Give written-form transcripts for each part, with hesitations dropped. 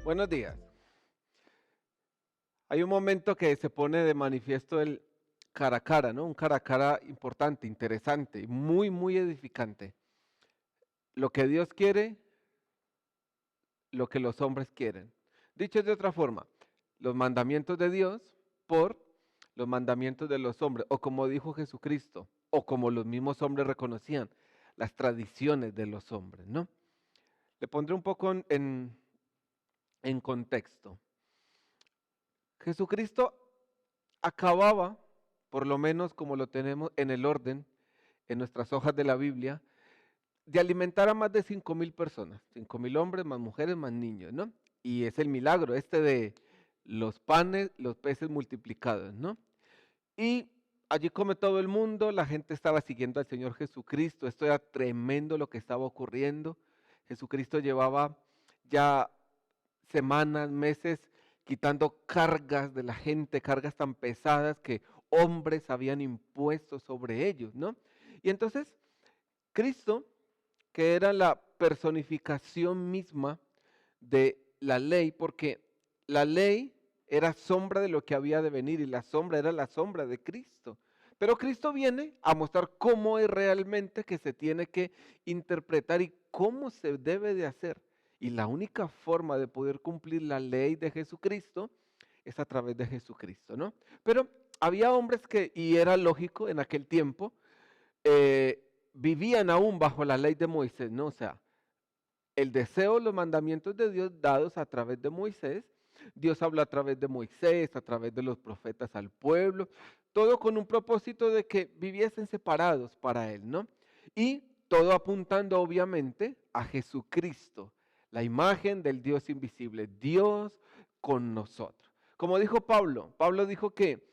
Buenos días. Hay un momento que se pone de manifiesto el cara a cara, ¿no? Un cara a cara importante, interesante, muy, muy edificante. Lo que Dios quiere, lo que los hombres quieren. Dicho de otra forma, los mandamientos de Dios por los mandamientos de los hombres, o como dijo Jesucristo, o como los mismos hombres reconocían, las tradiciones de los hombres, ¿no? Le pondré un poco en contexto. Jesucristo acababa, por lo menos como lo tenemos en el orden, en nuestras hojas de la Biblia, de alimentar a más de 5,000 personas, 5,000 hombres, más mujeres, más niños, ¿no? Y es el milagro este de los panes, los peces multiplicados, ¿no? Y allí come todo el mundo, la gente estaba siguiendo al Señor Jesucristo, esto era tremendo lo que estaba ocurriendo. Jesucristo llevaba ya semanas, meses, quitando cargas de la gente, cargas tan pesadas que hombres habían impuesto sobre ellos, ¿no? Y entonces, Cristo, que era la personificación misma de la ley, porque la ley era sombra de lo que había de venir y la sombra era la sombra de Cristo. Pero Cristo viene a mostrar cómo es realmente que se tiene que interpretar y cómo se debe de hacer. Y la única forma de poder cumplir la ley de Jesucristo es a través de Jesucristo, ¿no? Pero había hombres que, y era lógico en aquel tiempo, vivían aún bajo la ley de Moisés, ¿no? O sea, el deseo, los mandamientos de Dios dados a través de Moisés. Dios habla a través de Moisés, a través de los profetas al pueblo, todo con un propósito de que viviesen separados para Él, ¿no? Y todo apuntando obviamente a Jesucristo, la imagen del Dios invisible, Dios con nosotros. Como dijo Pablo, Pablo dijo que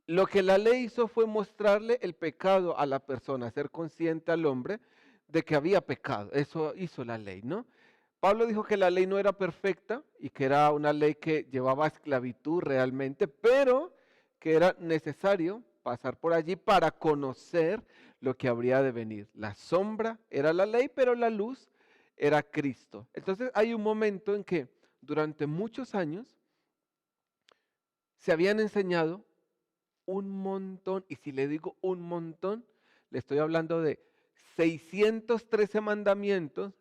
lo que la ley hizo fue mostrarle el pecado a la persona, hacer consciente al hombre de que había pecado. Eso hizo la ley, ¿no? Pablo dijo que la ley no era perfecta y que era una ley que llevaba a esclavitud realmente, pero que era necesario pasar por allí para conocer lo que habría de venir. La sombra era la ley, pero la luz era Cristo. Entonces hay un momento en que durante muchos años se habían enseñado un montón, y si le digo un montón, le estoy hablando de 613 mandamientos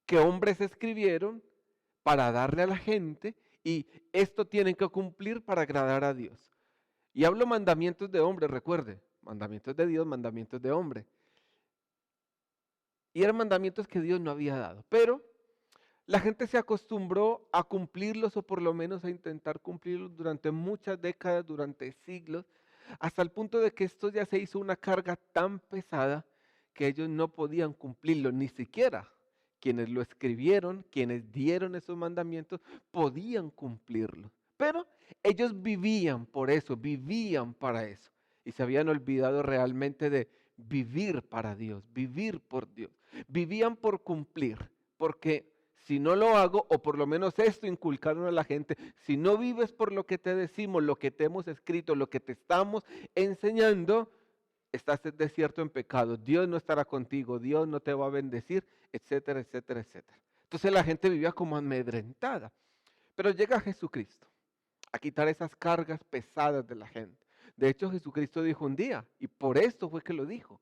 que hombres escribieron para darle a la gente y esto tienen que cumplir para agradar a Dios. Y hablo mandamientos de hombre, recuerde, mandamientos de Dios, mandamientos de hombre. Y eran mandamientos que Dios no había dado, pero la gente se acostumbró a cumplirlos o por lo menos a intentar cumplirlos durante muchas décadas, durante siglos, hasta el punto de que esto ya se hizo una carga tan pesada que ellos no podían cumplirlo, ni siquiera quienes lo escribieron, quienes dieron esos mandamientos, podían cumplirlo. Pero ellos vivían por eso, vivían para eso. Y se habían olvidado realmente de vivir para Dios, vivir por Dios. Vivían por cumplir, porque si no lo hago, o por lo menos esto inculcaron a la gente, si no vives por lo que te decimos, lo que te hemos escrito, lo que te estamos enseñando, estás desierto en pecado, Dios no estará contigo, Dios no te va a bendecir, etcétera, etcétera, etcétera. Entonces la gente vivía como amedrentada. Pero llega Jesucristo a quitar esas cargas pesadas de la gente. De hecho, Jesucristo dijo un día, y por esto fue que lo dijo,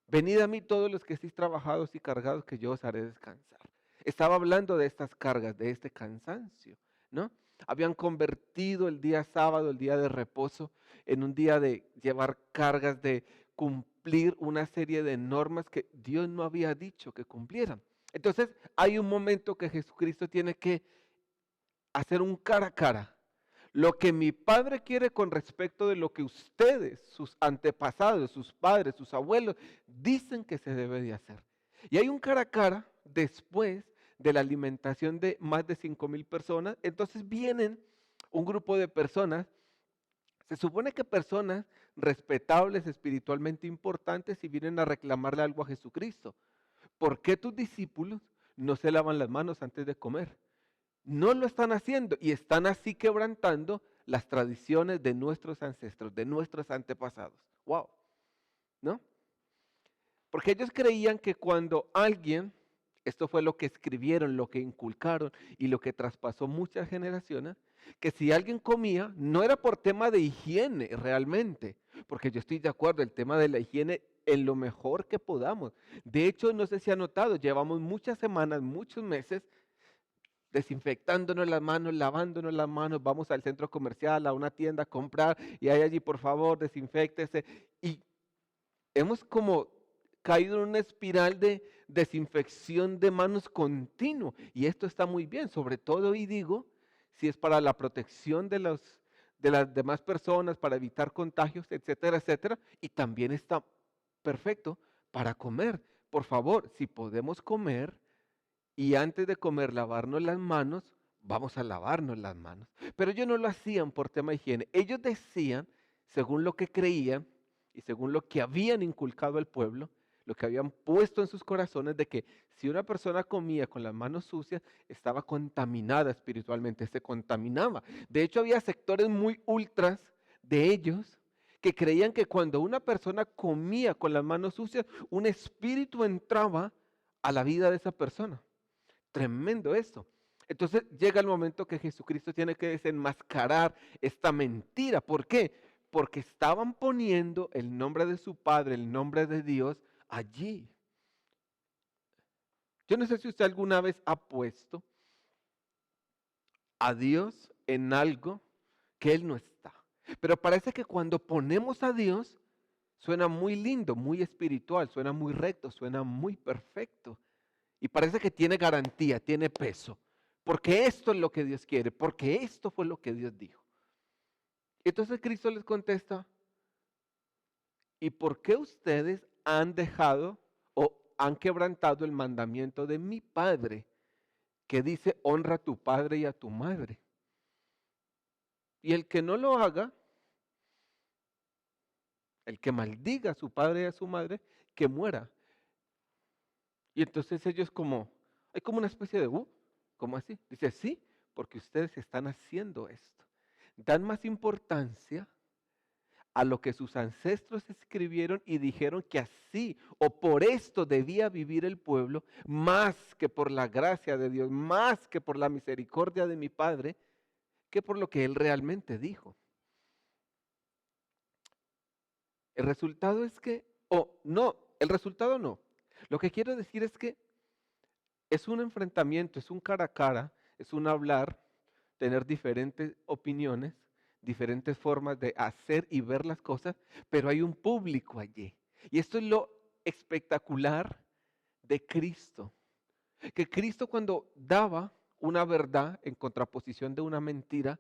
venid a mí todos los que estéis trabajados y cargados, que yo os haré descansar. Estaba hablando de estas cargas, de este cansancio, ¿no? Habían convertido el día sábado, el día de reposo, en un día de llevar cargas, de cumplir una serie de normas que Dios no había dicho que cumplieran. Entonces hay un momento que Jesucristo tiene que hacer un cara a cara. Lo que mi padre quiere con respecto de lo que ustedes, sus antepasados, sus padres, sus abuelos, dicen que se debe de hacer. Y hay un cara a cara después de la alimentación de más de 5,000 personas. Entonces vienen un grupo de personas, se supone que personas respetables, espiritualmente importantes, y vienen a reclamarle algo a Jesucristo. ¿Por qué tus discípulos no se lavan las manos antes de comer? No lo están haciendo y están así quebrantando las tradiciones de nuestros ancestros, de nuestros antepasados. Wow, ¿no? Porque ellos creían que cuando alguien esto fue lo que escribieron, lo que inculcaron y lo que traspasó muchas generaciones, que si alguien comía, no era por tema de higiene realmente, porque yo estoy de acuerdo, el tema de la higiene en lo mejor que podamos. De hecho, no sé si ha notado, llevamos muchas semanas, muchos meses desinfectándonos las manos, lavándonos las manos, vamos al centro comercial, a una tienda a comprar y hay allí, por favor, desinféctese. Y hemos como caído en una espiral de desinfección de manos continuo. Y esto está muy bien, sobre todo, y digo, si es para la protección de las demás personas, para evitar contagios, etcétera, etcétera. Y también está perfecto para comer. Por favor, si podemos comer y antes de comer lavarnos las manos, vamos a lavarnos las manos. Pero ellos no lo hacían por tema de higiene. Ellos decían, según lo que creían y según lo que habían inculcado al pueblo, lo que habían puesto en sus corazones, de que si una persona comía con las manos sucias, estaba contaminada espiritualmente, se contaminaba. De hecho, había sectores muy ultras de ellos que creían que cuando una persona comía con las manos sucias, un espíritu entraba a la vida de esa persona. Tremendo esto. Entonces llega el momento que Jesucristo tiene que desenmascarar esta mentira. ¿Por qué? Porque estaban poniendo el nombre de su Padre, el nombre de Dios allí. Yo no sé si usted alguna vez ha puesto a Dios en algo que Él no está. Pero parece que cuando ponemos a Dios, suena muy lindo, muy espiritual, suena muy recto, suena muy perfecto. Y parece que tiene garantía, tiene peso. Porque esto es lo que Dios quiere, porque esto fue lo que Dios dijo. Entonces Cristo les contesta, ¿y por qué ustedes han dejado o han quebrantado el mandamiento de mi Padre, que dice, honra a tu padre y a tu madre? Y el que no lo haga, el que maldiga a su padre y a su madre, que muera. Y entonces ellos hay como una especie de, ¿cómo así? Dice, sí, porque ustedes están haciendo esto. Dan más importancia a lo que sus ancestros escribieron y dijeron que así o por esto debía vivir el pueblo, más que por la gracia de Dios, más que por la misericordia de mi Padre, que por lo que Él realmente dijo. El resultado es que, no, el resultado no. Lo que quiero decir es que es un enfrentamiento, es un cara a cara, es un hablar, tener diferentes opiniones, diferentes formas de hacer y ver las cosas, pero hay un público allí. Y esto es lo espectacular de Cristo, que Cristo cuando daba una verdad en contraposición de una mentira,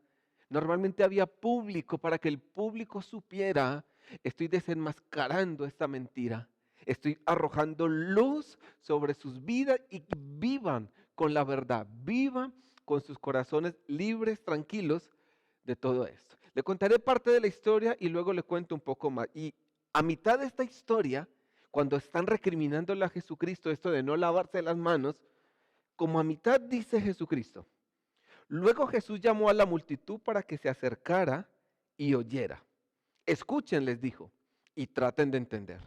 normalmente había público para que el público supiera, estoy desenmascarando esta mentira, estoy arrojando luz sobre sus vidas y vivan con la verdad, vivan con sus corazones libres, tranquilos de todo esto. Le contaré parte de la historia y luego le cuento un poco más. Y a mitad de esta historia, cuando están recriminándole a Jesucristo esto de no lavarse las manos, como a mitad dice Jesucristo, luego Jesús llamó a la multitud para que se acercara y oyera. Escuchen, les dijo, y traten de entender.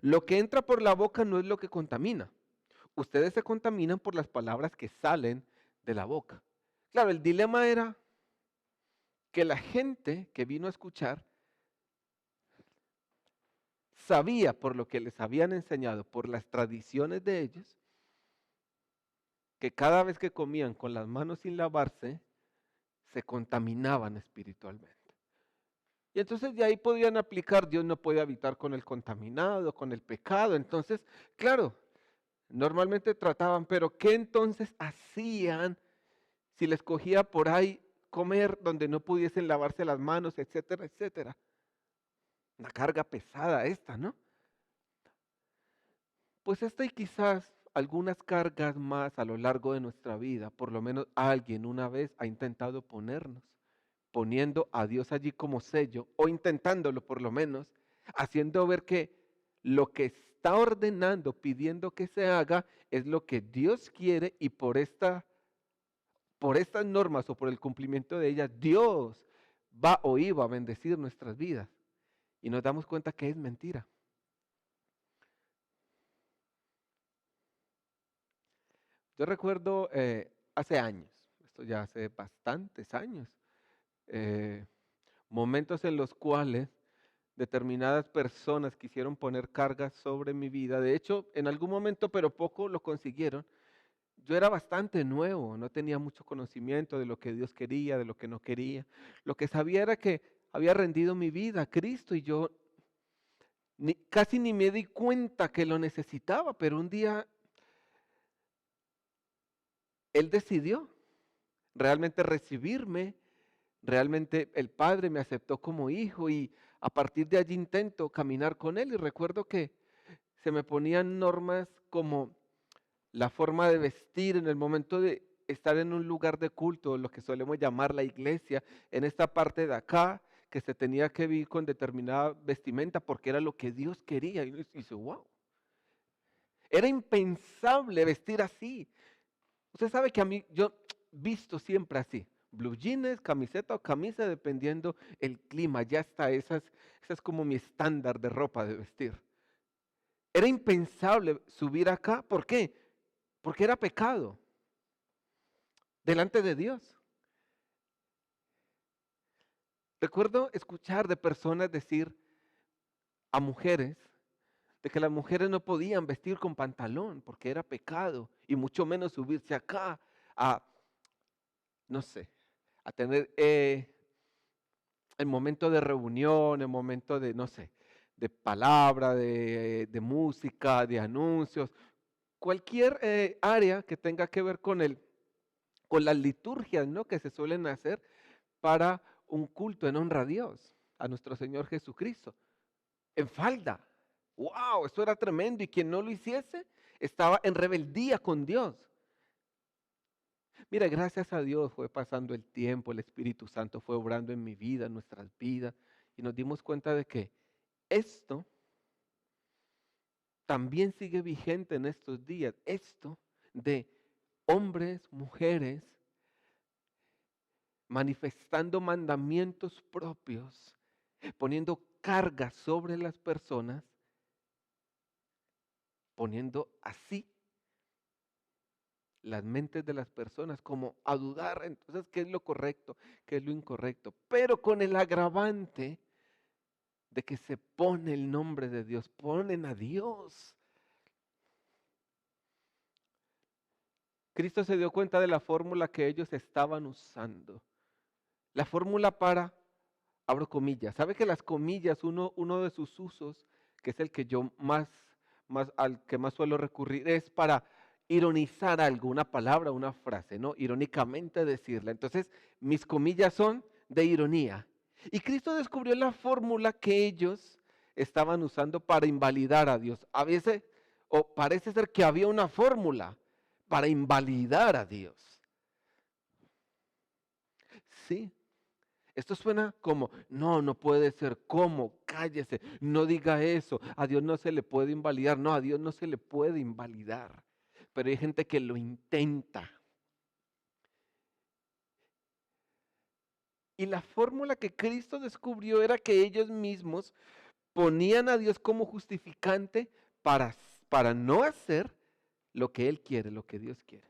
Lo que entra por la boca no es lo que contamina. Ustedes se contaminan por las palabras que salen de la boca. Claro, el dilema era que la gente que vino a escuchar sabía por lo que les habían enseñado, por las tradiciones de ellos, que cada vez que comían con las manos sin lavarse, se contaminaban espiritualmente. Y entonces de ahí podían aplicar, Dios no puede habitar con el contaminado, con el pecado. Entonces, claro, normalmente trataban, pero ¿qué entonces hacían si les cogía por ahí comer donde no pudiesen lavarse las manos, etcétera, etcétera? Una carga pesada esta, ¿no? Pues esta y quizás algunas cargas más a lo largo de nuestra vida, por lo menos alguien una vez ha intentado ponernos, poniendo a Dios allí como sello, o intentándolo por lo menos, haciendo ver que lo que está ordenando, pidiendo que se haga, es lo que Dios quiere y por estas normas o por el cumplimiento de ellas, Dios va o iba a bendecir nuestras vidas. Y nos damos cuenta que es mentira. Yo recuerdo hace años, esto ya hace bastantes años, eh, momentos en los cuales determinadas personas quisieron poner cargas sobre mi vida. De hecho, en algún momento, pero poco lo consiguieron. Yo era bastante nuevo, no tenía mucho conocimiento de lo que Dios quería, de lo que no quería. Lo que sabía era que había rendido mi vida a Cristo y yo casi ni me di cuenta que lo necesitaba, pero un día Él decidió realmente recibirme, realmente el Padre me aceptó como hijo y a partir de allí intento caminar con Él y recuerdo que se me ponían normas como la forma de vestir en el momento de estar en un lugar de culto, lo que solemos llamar la iglesia, en esta parte de acá, que se tenía que vivir con determinada vestimenta porque era lo que Dios quería. Y uno dice, wow, era impensable vestir así. Usted sabe que a mí, yo visto siempre así, blue jeans, camiseta o camisa, dependiendo el clima, ya está, esa es como mi estándar de ropa de vestir. Era impensable subir acá, ¿por qué? Porque era pecado delante de Dios. Recuerdo escuchar de personas decir a mujeres de que las mujeres no podían vestir con pantalón porque era pecado y mucho menos subirse acá a, no sé, a tener el momento de reunión, el momento de, no sé, de palabra, de música, de anuncios, cualquier área que tenga que ver con las liturgias, ¿no? Que se suelen hacer para un culto en honra a Dios, a nuestro Señor Jesucristo, en falda. ¡Wow! Eso era tremendo y quien no lo hiciese estaba en rebeldía con Dios. Mira, gracias a Dios fue pasando el tiempo, el Espíritu Santo fue obrando en mi vida, en nuestras vidas, y nos dimos cuenta de que esto también sigue vigente en estos días. Esto de hombres, mujeres, manifestando mandamientos propios, poniendo cargas sobre las personas, poniendo así las mentes de las personas como a dudar, entonces, ¿qué es lo correcto? ¿Qué es lo incorrecto? Pero con el agravante de que se pone el nombre de Dios, ponen a Dios. Cristo se dio cuenta de la fórmula que ellos estaban usando. La fórmula para, abro comillas, ¿sabe que las comillas, uno de sus usos, que es el que yo al que más suelo recurrir, es para ironizar algo, una palabra, una frase, ¿no? Irónicamente decirla. Entonces, mis comillas son de ironía. Y Cristo descubrió la fórmula que ellos estaban usando para invalidar a Dios. A veces, o parece ser que había una fórmula para invalidar a Dios. Sí. Esto suena como, no, no puede ser, ¿cómo? Cállese, no diga eso, a Dios no se le puede invalidar, no, a Dios no se le puede invalidar, pero hay gente que lo intenta. Y la fórmula que Cristo descubrió era que ellos mismos ponían a Dios como justificante para no hacer lo que Él quiere, lo que Dios quiere.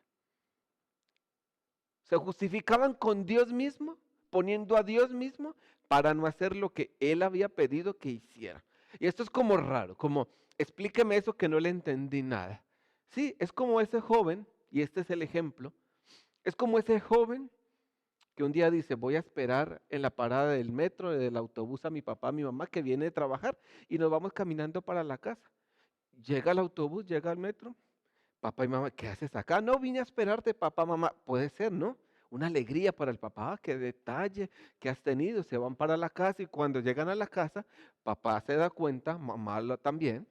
Se justificaban con Dios mismo, poniendo a Dios mismo para no hacer lo que Él había pedido que hiciera. Y esto es como raro, como explíqueme eso que no le entendí nada. Sí, es como ese joven, y este es el ejemplo, es como ese joven que un día dice, voy a esperar en la parada del metro, del autobús a mi papá, a mi mamá que viene de trabajar y nos vamos caminando para la casa. Llega el autobús, llega el metro, papá y mamá, ¿qué haces acá? No, vine a esperarte, papá, mamá. Puede ser, ¿no? Una alegría para el papá, qué detalle que has tenido. Se van para la casa y cuando llegan a la casa, papá se da cuenta, mamá también,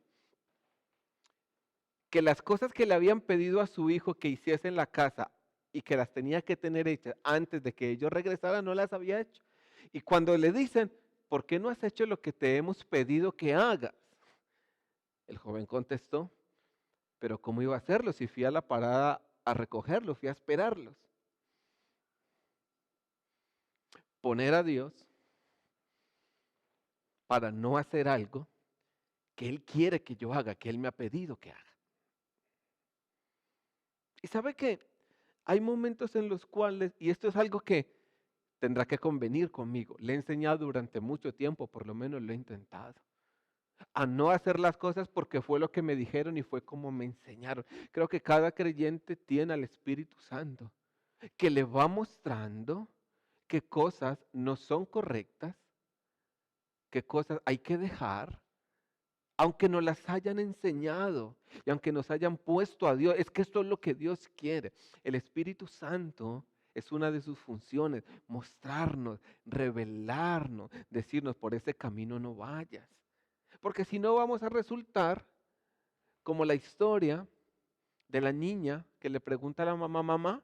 que las cosas que le habían pedido a su hijo que hiciese en la casa y que las tenía que tener hechas antes de que ellos regresaran, no las había hecho. Y cuando le dicen, ¿por qué no has hecho lo que te hemos pedido que hagas? El joven contestó, pero ¿cómo iba a hacerlo si fui a la parada a recogerlos, fui a esperarlos? Poner a Dios para no hacer algo que Él quiere que yo haga, que Él me ha pedido que haga. Y sabe que hay momentos en los cuales, y esto es algo que tendrá que convenir conmigo, le he enseñado durante mucho tiempo, por lo menos lo he intentado, a no hacer las cosas porque fue lo que me dijeron y fue como me enseñaron. Creo que cada creyente tiene al Espíritu Santo que le va mostrando qué cosas no son correctas, qué cosas hay que dejar, aunque nos las hayan enseñado y aunque nos hayan puesto a Dios. Es que esto es lo que Dios quiere. El Espíritu Santo es una de sus funciones, mostrarnos, revelarnos, decirnos por ese camino no vayas. Porque si no vamos a resultar como la historia de la niña que le pregunta a la mamá, mamá,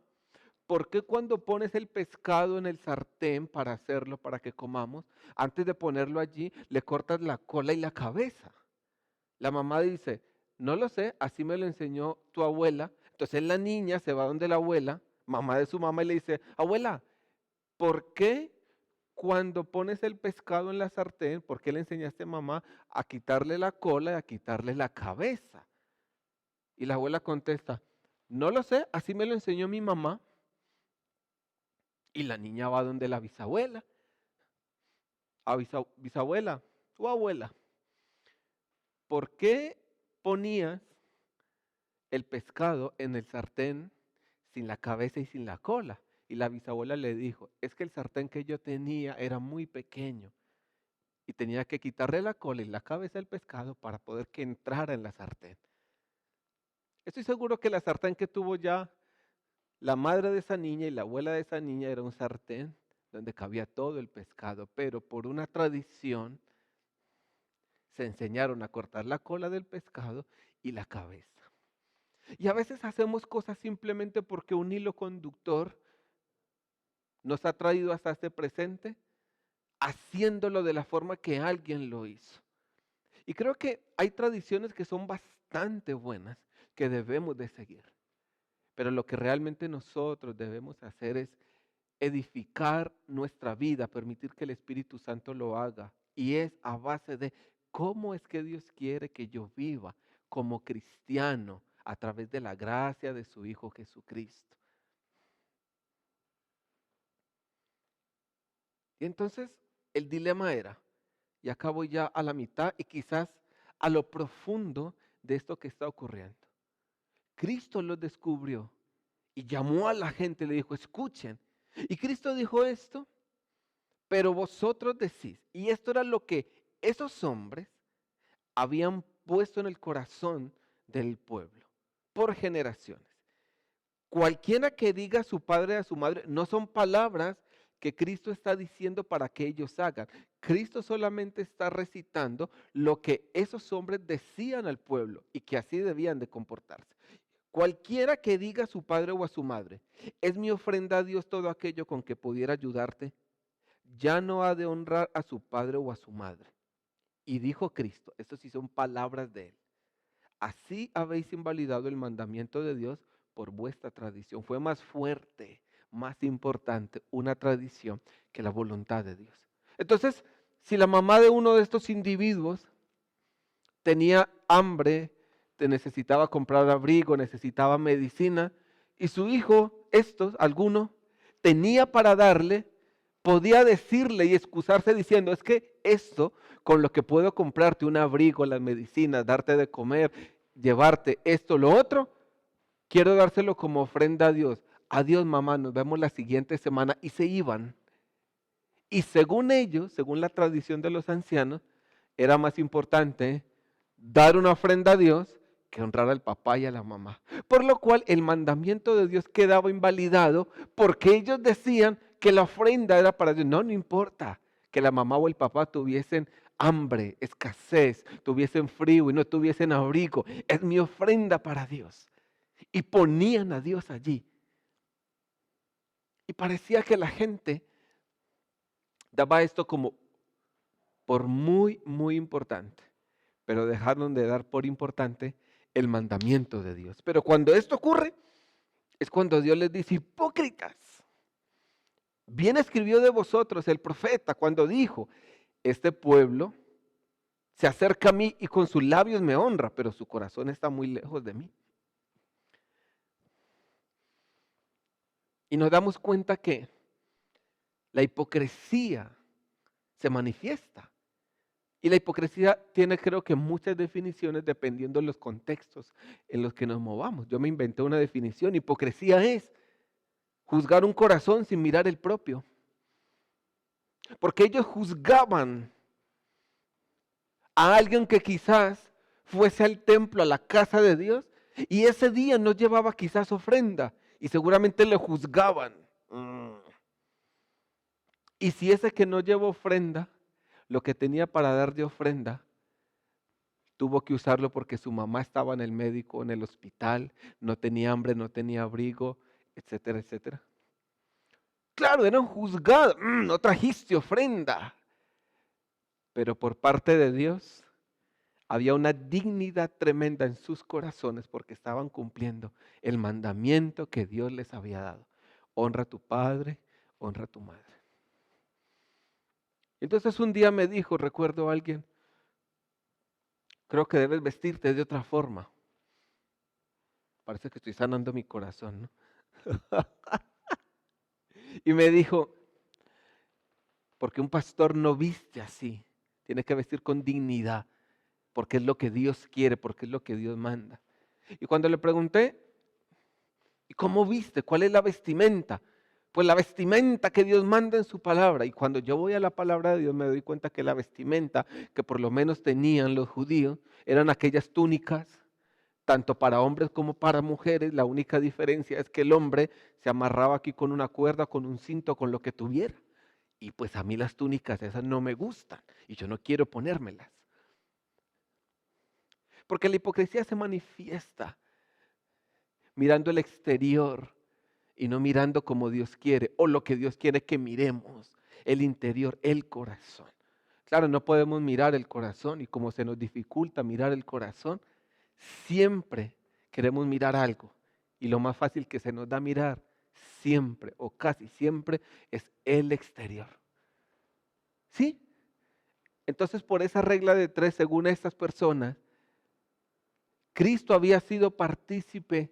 ¿por qué cuando pones el pescado en el sartén para hacerlo, para que comamos, antes de ponerlo allí, le cortas la cola y la cabeza? La mamá dice, no lo sé, así me lo enseñó tu abuela. Entonces la niña se va donde la abuela, mamá de su mamá, y le dice, abuela, ¿por qué cuando pones el pescado en la sartén, por qué le enseñaste a mamá a quitarle la cola y a quitarle la cabeza? Y la abuela contesta, no lo sé, así me lo enseñó mi mamá. Y la niña va donde la bisabuela, bisabuela, tu abuela, ¿por qué ponías el pescado en el sartén sin la cabeza y sin la cola? Y la bisabuela le dijo, es que el sartén que yo tenía era muy pequeño y tenía que quitarle la cola y la cabeza del pescado para poder que entrara en la sartén. Estoy seguro que la sartén que tuvo ya la madre de esa niña y la abuela de esa niña era un sartén donde cabía todo el pescado, pero por una tradición se enseñaron a cortar la cola del pescado y la cabeza. Y a veces hacemos cosas simplemente porque un hilo conductor nos ha traído hasta este presente, haciéndolo de la forma que alguien lo hizo. Y creo que hay tradiciones que son bastante buenas que debemos de seguir. Pero lo que realmente nosotros debemos hacer es edificar nuestra vida, permitir que el Espíritu Santo lo haga. Y es a base de cómo es que Dios quiere que yo viva como cristiano a través de la gracia de su Hijo Jesucristo. Y entonces el dilema era, y acá voy ya a la mitad y quizás a lo profundo de esto que está ocurriendo. Cristo lo descubrió y llamó a la gente y le dijo, escuchen. Y Cristo dijo esto, pero vosotros decís, y esto era lo que esos hombres habían puesto en el corazón del pueblo por generaciones. Cualquiera que diga a su padre y a su madre, no son palabras que Cristo está diciendo para que ellos hagan. Cristo solamente está recitando lo que esos hombres decían al pueblo y que así debían de comportarse. Cualquiera que diga a su padre o a su madre, es mi ofrenda a Dios todo aquello con que pudiera ayudarte, ya no ha de honrar a su padre o a su madre. Y dijo Cristo, estas sí son palabras de él, así habéis invalidado el mandamiento de Dios por vuestra tradición. Fue más fuerte, más importante una tradición que la voluntad de Dios. Entonces, si la mamá de uno de estos individuos tenía hambre, necesitaba comprar abrigo, necesitaba medicina, y su hijo, alguno, tenía para darle, podía decirle y excusarse diciendo, es que esto, con lo que puedo comprarte un abrigo, las medicinas, darte de comer, llevarte esto, lo otro, quiero dárselo como ofrenda a Dios. Adiós, mamá, nos vemos la siguiente semana. Y se iban. Y según ellos, según la tradición de los ancianos, era más importante dar una ofrenda a Dios que honrar al papá y a la mamá. Por lo cual el mandamiento de Dios quedaba invalidado porque ellos decían que la ofrenda era para Dios. No, no importa que la mamá o el papá tuviesen hambre, escasez, tuviesen frío y no tuviesen abrigo. Es mi ofrenda para Dios. Y ponían a Dios allí. Y parecía que la gente daba esto como por muy, muy importante, pero dejaron de dar por importante el mandamiento de Dios. Pero cuando esto ocurre, es cuando Dios les dice, hipócritas, bien escribió de vosotros el profeta cuando dijo, este pueblo se acerca a mí y con sus labios me honra, pero su corazón está muy lejos de mí. Y nos damos cuenta que la hipocresía se manifiesta. Y la hipocresía tiene, creo que, muchas definiciones dependiendo de los contextos en los que nos movamos. Yo me inventé una definición. Hipocresía es juzgar un corazón sin mirar el propio. Porque ellos juzgaban a alguien que quizás fuese al templo, a la casa de Dios, y ese día no llevaba quizás ofrenda, y seguramente le juzgaban. Y si ese que no llevó ofrenda, lo que tenía para dar de ofrenda, tuvo que usarlo porque su mamá estaba en el médico, en el hospital, no tenía hambre, no tenía abrigo, etcétera, etcétera. Claro, eran juzgados, no trajiste ofrenda. Pero por parte de Dios había una dignidad tremenda en sus corazones porque estaban cumpliendo el mandamiento que Dios les había dado. Honra a tu padre, honra a tu madre. Entonces un día me dijo, recuerdo a alguien, creo que debes vestirte de otra forma. Parece que estoy sanando mi corazón, ¿no? Y me dijo, porque un pastor no viste así, tiene que vestir con dignidad, porque es lo que Dios quiere, porque es lo que Dios manda. Y cuando le pregunté, ¿y cómo viste? ¿Cuál es la vestimenta? Pues la vestimenta que Dios manda en su palabra. Y cuando yo voy a la palabra de Dios me doy cuenta que la vestimenta que por lo menos tenían los judíos eran aquellas túnicas, tanto para hombres como para mujeres. La única diferencia es que el hombre se amarraba aquí con una cuerda, con un cinto, con lo que tuviera. Y pues a mí las túnicas esas no me gustan y yo no quiero ponérmelas. Porque la hipocresía se manifiesta mirando el exterior y no mirando como Dios quiere o lo que Dios quiere que miremos, el interior, el corazón. Claro, no podemos mirar el corazón y como se nos dificulta mirar el corazón, siempre queremos mirar algo y lo más fácil que se nos da mirar siempre o casi siempre es el exterior. ¿Sí? Entonces por esa regla de 3, según estas personas, Cristo había sido partícipe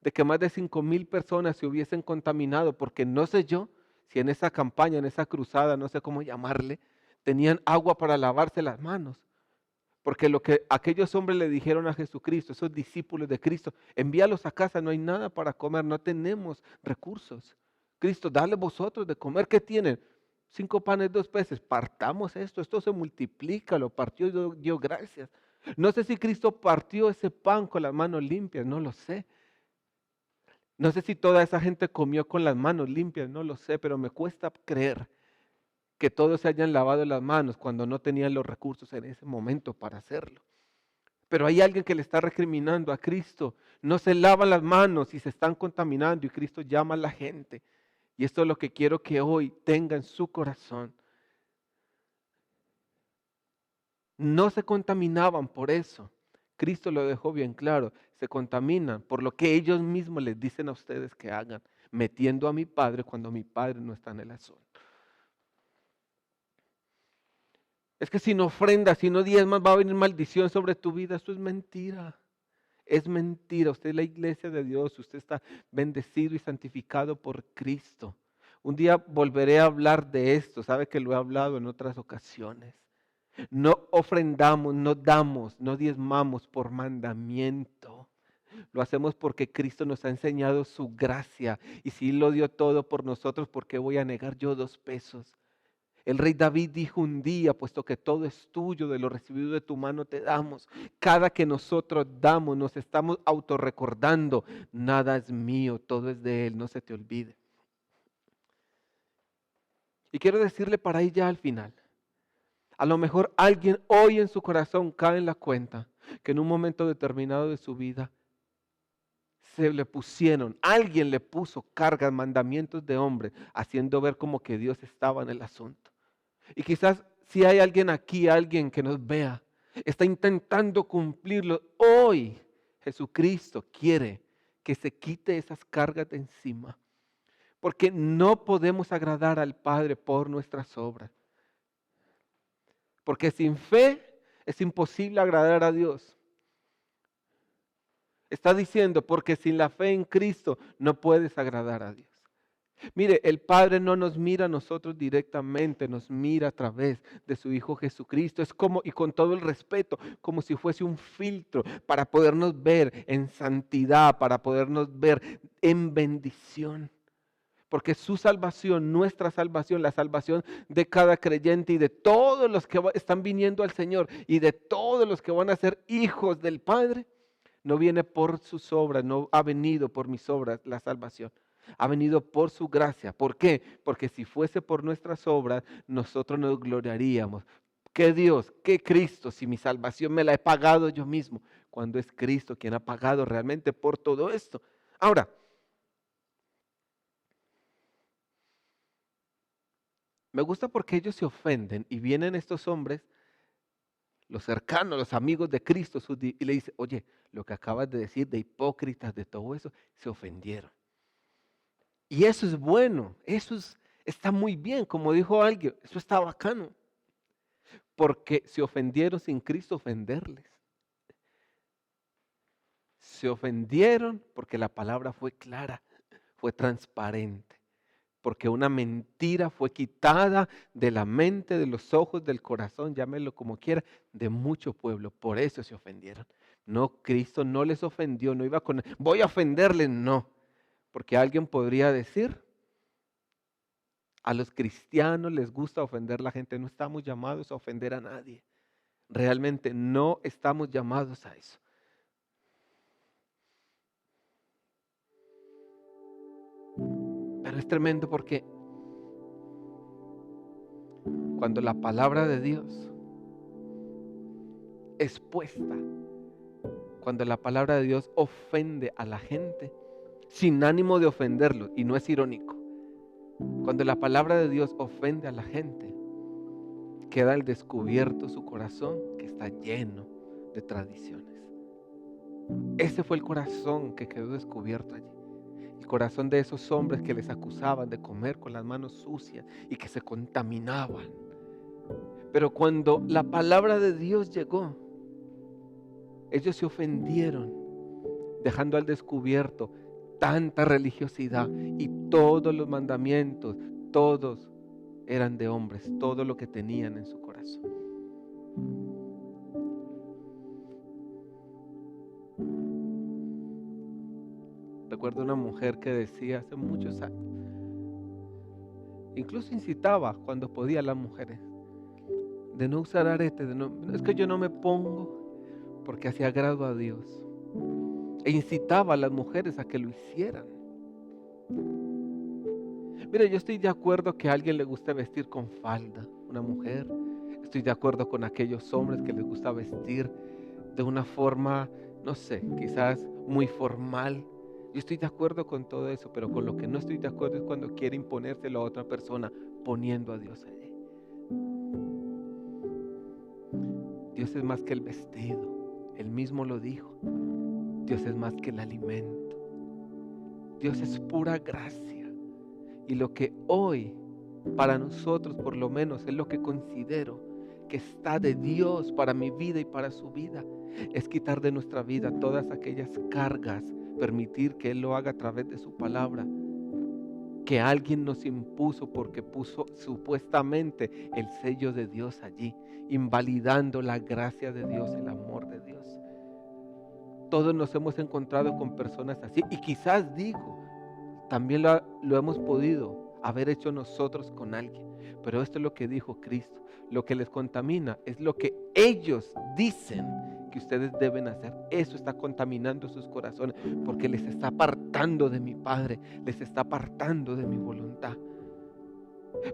de que más de 5,000 personas se hubiesen contaminado, porque no sé yo si en esa campaña, en esa cruzada, no sé cómo llamarle, tenían agua para lavarse las manos. Porque lo que aquellos hombres le dijeron a Jesucristo, esos discípulos de Cristo, envíalos a casa, no hay nada para comer, no tenemos recursos. Cristo, dale vosotros de comer, ¿qué tienen? 5 panes, 2 peces, partamos esto se multiplica, lo partió y dio gracias. No sé si Cristo partió ese pan con las manos limpias, no lo sé. No sé si toda esa gente comió con las manos limpias, no lo sé, pero me cuesta creer que todos se hayan lavado las manos cuando no tenían los recursos en ese momento para hacerlo. Pero hay alguien que le está recriminando a Cristo, no se lavan las manos y se están contaminando y Cristo llama a la gente. Y esto es lo que quiero que hoy tenga en su corazón. No se contaminaban por eso. Cristo lo dejó bien claro. Se contaminan por lo que ellos mismos les dicen a ustedes que hagan, metiendo a mi Padre cuando mi Padre no está en el asunto. Es que si no ofrendas, si no diezmas, va a venir maldición sobre tu vida. Eso es mentira. Es mentira. Usted es la iglesia de Dios. Usted está bendecido y santificado por Cristo. Un día volveré a hablar de esto. Sabe que lo he hablado en otras ocasiones. No ofrendamos, no damos, no diezmamos por mandamiento. Lo hacemos porque Cristo nos ha enseñado su gracia. Y si Él lo dio todo por nosotros, ¿por qué voy a negar yo 2 pesos? El rey David dijo un día, puesto que todo es tuyo, de lo recibido de tu mano te damos. Cada que nosotros damos, nos estamos autorrecordando, nada es mío, todo es de Él, no se te olvide. Y quiero decirle para ir ya al final, a lo mejor alguien hoy en su corazón cae en la cuenta que en un momento determinado de su vida se le pusieron, alguien le puso cargas, mandamientos de hombre, haciendo ver como que Dios estaba en el asunto. Y quizás si hay alguien aquí, alguien que nos vea, está intentando cumplirlo. Hoy Jesucristo quiere que se quite esas cargas de encima. Porque no podemos agradar al Padre por nuestras obras. Porque sin fe es imposible agradar a Dios. Está diciendo, porque sin la fe en Cristo no puedes agradar a Dios. Mire, el Padre no nos mira a nosotros directamente, nos mira a través de su Hijo Jesucristo. Es como, y con todo el respeto, como si fuese un filtro para podernos ver en santidad, para podernos ver en bendición. Porque su salvación, nuestra salvación, la salvación de cada creyente y de todos los que están viniendo al Señor y de todos los que van a ser hijos del Padre, no viene por sus obras, no ha venido por mis obras la salvación. Ha venido por su gracia. ¿Por qué? Porque si fuese por nuestras obras, nosotros nos gloriaríamos. ¿Qué Dios? ¿Qué Cristo? Si mi salvación me la he pagado yo mismo, cuando es Cristo quien ha pagado realmente por todo esto. Ahora, me gusta porque ellos se ofenden y vienen estos hombres, los cercanos, los amigos de Cristo, y le dicen, oye, lo que acabas de decir de hipócritas, de todo eso, se ofendieron. Y eso es bueno, está muy bien, como dijo alguien, eso está bacano, porque se ofendieron sin Cristo ofenderles. Se ofendieron porque la palabra fue clara, fue transparente, porque una mentira fue quitada de la mente, de los ojos, del corazón, llámelo como quiera, de mucho pueblo. Por eso se ofendieron. No, Cristo no les ofendió, no iba con, voy a ofenderles, no. Porque alguien podría decir, a los cristianos les gusta ofender a la gente, no estamos llamados a ofender a nadie. Realmente no estamos llamados a eso. Pero es tremendo porque cuando la palabra de Dios es puesta, cuando la palabra de Dios ofende a la gente, sin ánimo de ofenderlo, y no es irónico, cuando la palabra de Dios ofende a la gente, queda al descubierto su corazón que está lleno de tradiciones. Ese fue el corazón que quedó descubierto allí. El corazón de esos hombres que les acusaban de comer con las manos sucias y que se contaminaban. Pero cuando la palabra de Dios llegó, ellos se ofendieron, dejando al descubierto tanta religiosidad y todos los mandamientos, todos eran de hombres, todo lo que tenían en su corazón. Recuerdo una mujer que decía hace muchos años, incluso incitaba cuando podía a las mujeres, de no usar aretes, es que yo no me pongo porque así agrado a Dios. E incitaba a las mujeres a que lo hicieran. Mire, yo estoy de acuerdo que a alguien le gusta vestir con falda, una mujer. Estoy de acuerdo con aquellos hombres que les gusta vestir de una forma, no sé, quizás muy formal. Yo estoy de acuerdo con todo eso, pero con lo que no estoy de acuerdo es cuando quiere imponérselo a otra persona poniendo a Dios allí. Dios es más que el vestido, Él mismo lo dijo. Dios es más que el alimento. Dios es pura gracia. Y lo que hoy, para nosotros por lo menos, es lo que considero que está de Dios para mi vida y para su vida, es quitar de nuestra vida todas aquellas cargas, permitir que Él lo haga a través de su palabra, que alguien nos impuso porque puso supuestamente el sello de Dios allí, invalidando la gracia de Dios, el amor de Dios. Todos nos hemos encontrado con personas así y quizás digo, también lo hemos podido haber hecho nosotros con alguien. Pero esto es lo que dijo Cristo. Lo que les contamina es lo que ellos dicen que ustedes deben hacer. Eso está contaminando sus corazones porque les está apartando de mi Padre, les está apartando de mi voluntad.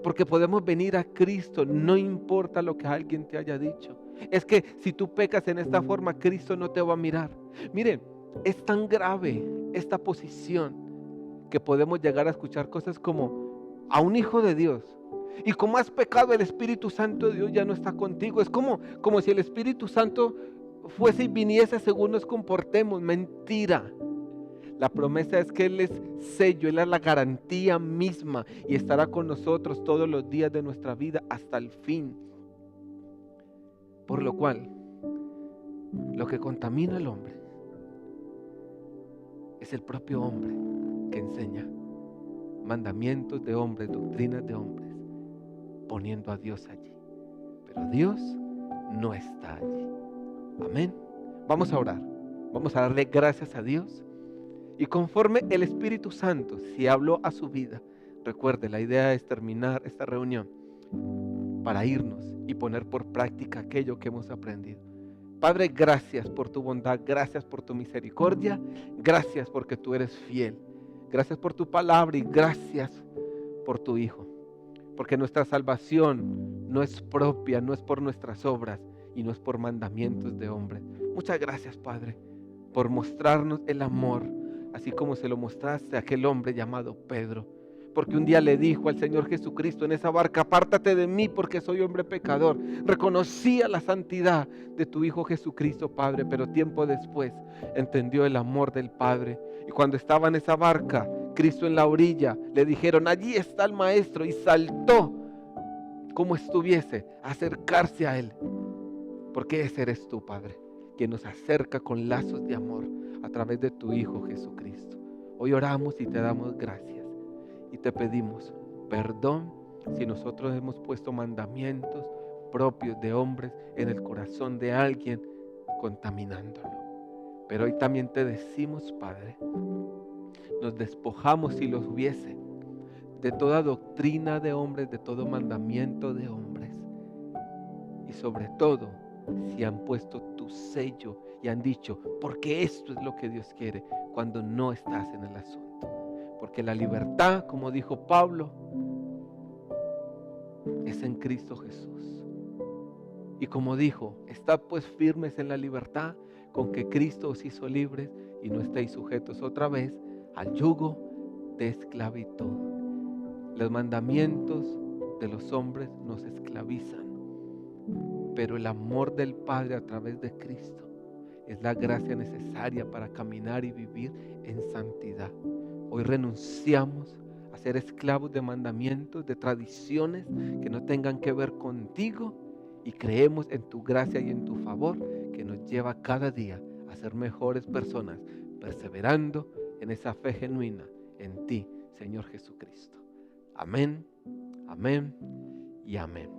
Porque podemos venir a Cristo, no importa lo que alguien te haya dicho. Es que si tú pecas en esta forma, Cristo no te va a mirar. Miren, es tan grave esta posición que podemos llegar a escuchar cosas como a un hijo de Dios. Y como has pecado, el Espíritu Santo de Dios ya no está contigo. Es como si el Espíritu Santo fuese y viniese según nos comportemos. Mentira. La promesa es que Él es sello, Él es la garantía misma y estará con nosotros todos los días de nuestra vida hasta el fin. Por lo cual, lo que contamina al hombre es el propio hombre que enseña mandamientos de hombres, doctrinas de hombres, poniendo a Dios allí. Pero Dios no está allí. Amén. Vamos a orar. Vamos a darle gracias a Dios. Y conforme el Espíritu Santo, si habló a su vida, recuerde, la idea es terminar esta reunión para irnos y poner por práctica aquello que hemos aprendido. Padre, gracias por tu bondad, gracias por tu misericordia, gracias porque tú eres fiel, gracias por tu palabra y gracias por tu Hijo. Porque nuestra salvación no es propia, no es por nuestras obras y no es por mandamientos de hombres. Muchas gracias, Padre, por mostrarnos el amor, así como se lo mostraste a aquel hombre llamado Pedro. Porque un día le dijo al Señor Jesucristo en esa barca: apártate de mí porque soy hombre pecador. Reconocía la santidad de tu Hijo Jesucristo, Padre, pero tiempo después entendió el amor del Padre. Y cuando estaba en esa barca, Cristo en la orilla, le dijeron: allí está el Maestro, y saltó como estuviese a acercarse a Él. Porque ese eres tú, Padre, quien nos acerca con lazos de amor a través de tu Hijo Jesucristo. Hoy oramos y te damos gracias. Y te pedimos perdón si nosotros hemos puesto mandamientos propios de hombres en el corazón de alguien, contaminándolo. Pero hoy también te decimos, Padre, nos despojamos, si los hubiese, de toda doctrina de hombres, de todo mandamiento de hombres. Y sobre todo, si han puesto tu sello y han dicho: porque esto es lo que Dios quiere, cuando no estás en el asunto. Porque la libertad, como dijo Pablo, es en Cristo Jesús. Y como dijo: estad pues firmes en la libertad con que Cristo os hizo libres, y no estéis sujetos otra vez al yugo de esclavitud. Los mandamientos de los hombres nos esclavizan, pero el amor del Padre a través de Cristo es la gracia necesaria para caminar y vivir en santidad. Hoy renunciamos a ser esclavos de mandamientos, de tradiciones que no tengan que ver contigo, y creemos en tu gracia y en tu favor, que nos lleva cada día a ser mejores personas, perseverando en esa fe genuina en ti, Señor Jesucristo. Amén, amén y amén.